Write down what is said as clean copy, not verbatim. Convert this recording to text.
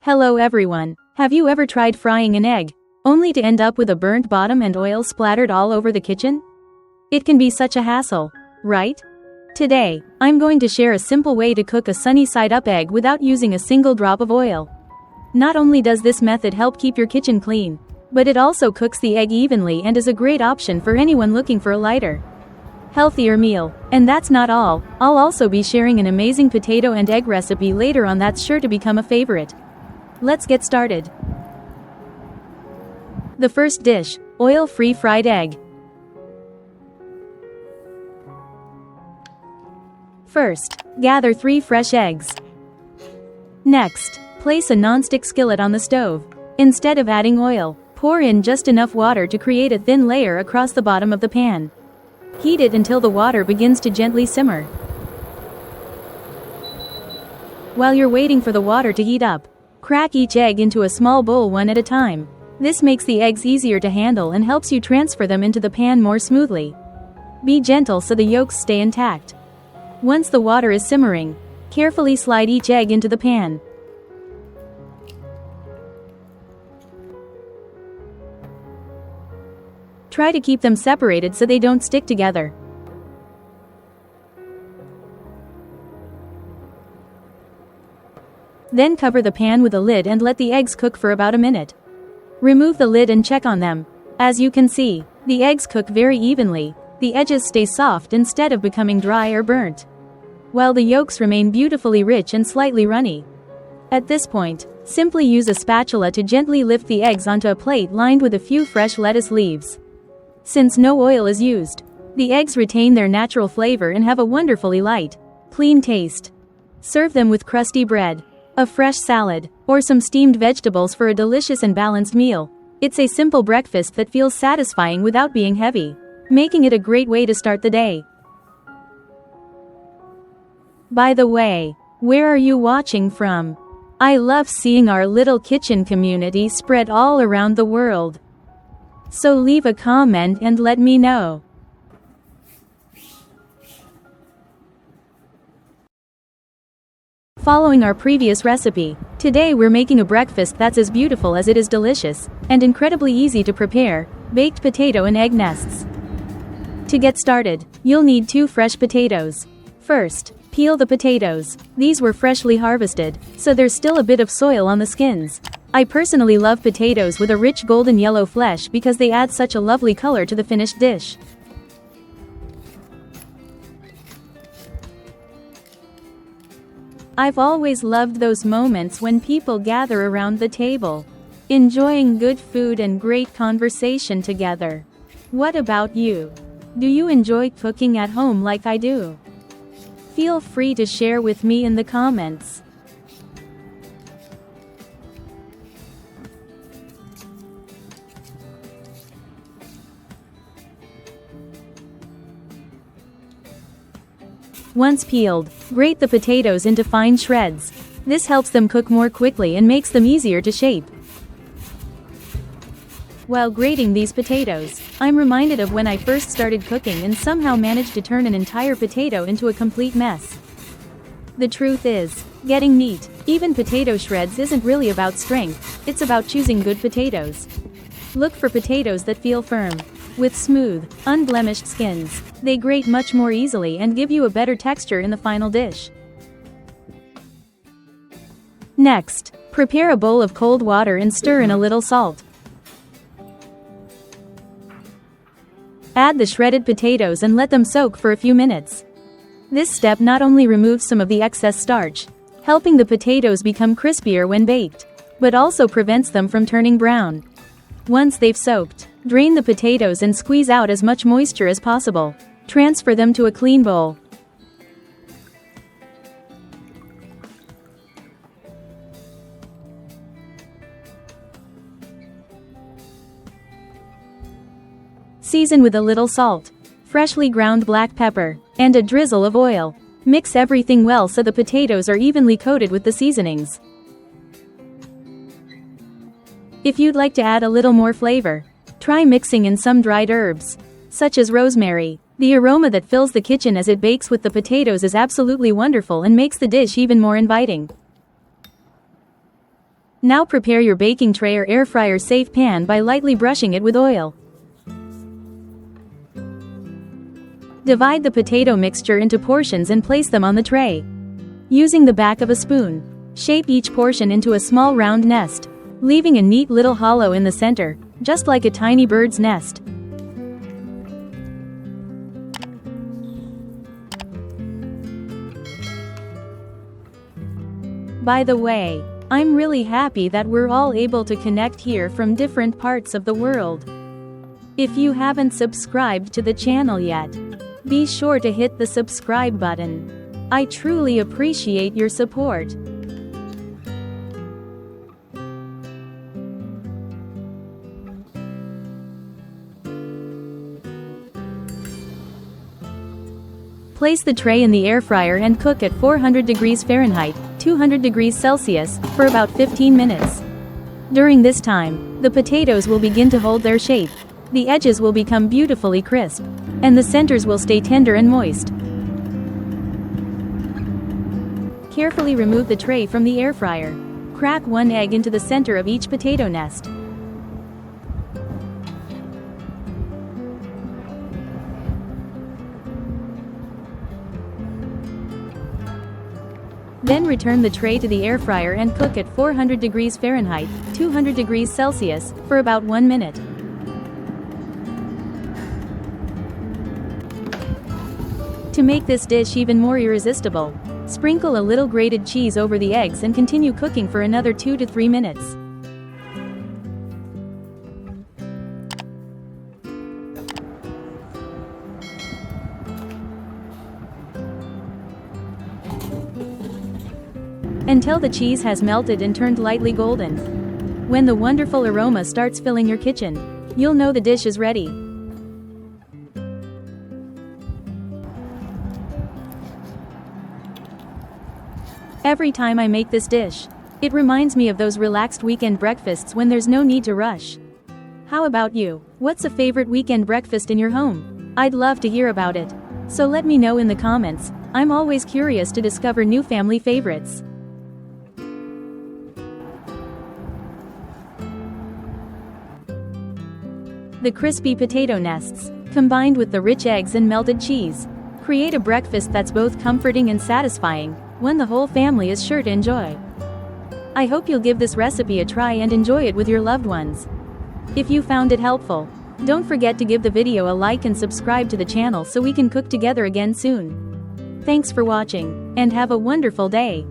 Hello everyone. Have you ever tried frying an egg, only to end up with a burnt bottom and oil splattered all over the kitchen? It can be such a hassle, right? Today, I'm going to share a simple way to cook a sunny side up egg without using a single drop of oil. Not only does this method help keep your kitchen clean, but it also cooks the egg evenly and is a great option for anyone looking for a lighter, healthier meal. And that's not all, I'll also be sharing an amazing potato and egg recipe later on that's sure to become a favorite. Let's get started. The first dish, oil-free fried egg. First, gather 3 fresh eggs. Next, place a non-stick skillet on the stove. Instead of adding oil, pour in just enough water to create a thin layer across the bottom of the pan. Heat it until the water begins to gently simmer. While you're waiting for the water to heat up, crack each egg into a small bowl one at a time. This makes the eggs easier to handle and helps you transfer them into the pan more smoothly. Be gentle so the yolks stay intact. Once the water is simmering, carefully slide each egg into the pan. Try to keep them separated so they don't stick together. Then cover the pan with a lid and let the eggs cook for about a minute. Remove the lid and check on them. As you can see, the eggs cook very evenly. The edges stay soft instead of becoming dry or burnt, while the yolks remain beautifully rich and slightly runny. At this point, simply use a spatula to gently lift the eggs onto a plate lined with a few fresh lettuce leaves. Since no oil is used, the eggs retain their natural flavor and have a wonderfully light, clean taste. Serve them with crusty bread, a fresh salad, or some steamed vegetables for a delicious and balanced meal. It's a simple breakfast that feels satisfying without being heavy, making it a great way to start the day. By the way, where are you watching from? I love seeing our little kitchen community spread all around the world. So leave a comment and let me know. Following our previous recipe, today we're making a breakfast that's as beautiful as it is delicious, and incredibly easy to prepare, baked potato and egg nests. To get started, you'll need 2 fresh potatoes. First, peel the potatoes. These were freshly harvested, so there's still a bit of soil on the skins. I personally love potatoes with a rich golden yellow flesh because they add such a lovely color to the finished dish. I've always loved those moments when people gather around the table, enjoying good food and great conversation together. What about you? Do you enjoy cooking at home like I do? Feel free to share with me in the comments. Once peeled, grate the potatoes into fine shreds. This helps them cook more quickly and makes them easier to shape. While grating these potatoes, I'm reminded of when I first started cooking and somehow managed to turn an entire potato into a complete mess. The truth is, getting neat, even potato shreds isn't really about strength, it's about choosing good potatoes. Look for potatoes that feel firm, with smooth, unblemished skins. They grate much more easily and give you a better texture in the final dish. Next, prepare a bowl of cold water and stir in a little salt. Add the shredded potatoes and let them soak for a few minutes. This step not only removes some of the excess starch, helping the potatoes become crispier when baked, but also prevents them from turning brown. Once they've soaked, drain the potatoes and squeeze out as much moisture as possible. Transfer them to a clean bowl. Season with a little salt, freshly ground black pepper, and a drizzle of oil. Mix everything well so the potatoes are evenly coated with the seasonings. If you'd like to add a little more flavor, try mixing in some dried herbs, such as rosemary. The aroma that fills the kitchen as it bakes with the potatoes is absolutely wonderful and makes the dish even more inviting. Now prepare your baking tray or air fryer safe pan by lightly brushing it with oil. Divide the potato mixture into portions and place them on the tray. Using the back of a spoon, shape each portion into a small round nest, leaving a neat little hollow in the center, just like a tiny bird's nest. By the way, I'm really happy that we're all able to connect here from different parts of the world. If you haven't subscribed to the channel yet, be sure to hit the subscribe button. I truly appreciate your support. Place the tray in the air fryer and cook at 400 degrees Fahrenheit, 200 degrees Celsius, for about 15 minutes. During this time, the potatoes will begin to hold their shape, the edges will become beautifully crisp, and the centers will stay tender and moist. Carefully remove the tray from the air fryer. Crack one egg into the center of each potato nest. Then return the tray to the air fryer and cook at 400 degrees Fahrenheit, 200 degrees Celsius, for about 1 minute. To make this dish even more irresistible, sprinkle a little grated cheese over the eggs and continue cooking for another 2 to 3 minutes. Until the cheese has melted and turned lightly golden. When the wonderful aroma starts filling your kitchen, you'll know the dish is ready. Every time I make this dish, it reminds me of those relaxed weekend breakfasts when there's no need to rush. How about you? What's a favorite weekend breakfast in your home? I'd love to hear about it. So let me know in the comments. I'm always curious to discover new family favorites. The crispy potato nests, combined with the rich eggs and melted cheese, create a breakfast that's both comforting and satisfying, one the whole family is sure to enjoy. I hope you'll give this recipe a try and enjoy it with your loved ones. If you found it helpful, don't forget to give the video a like and subscribe to the channel so we can cook together again soon. Thanks for watching, and have a wonderful day.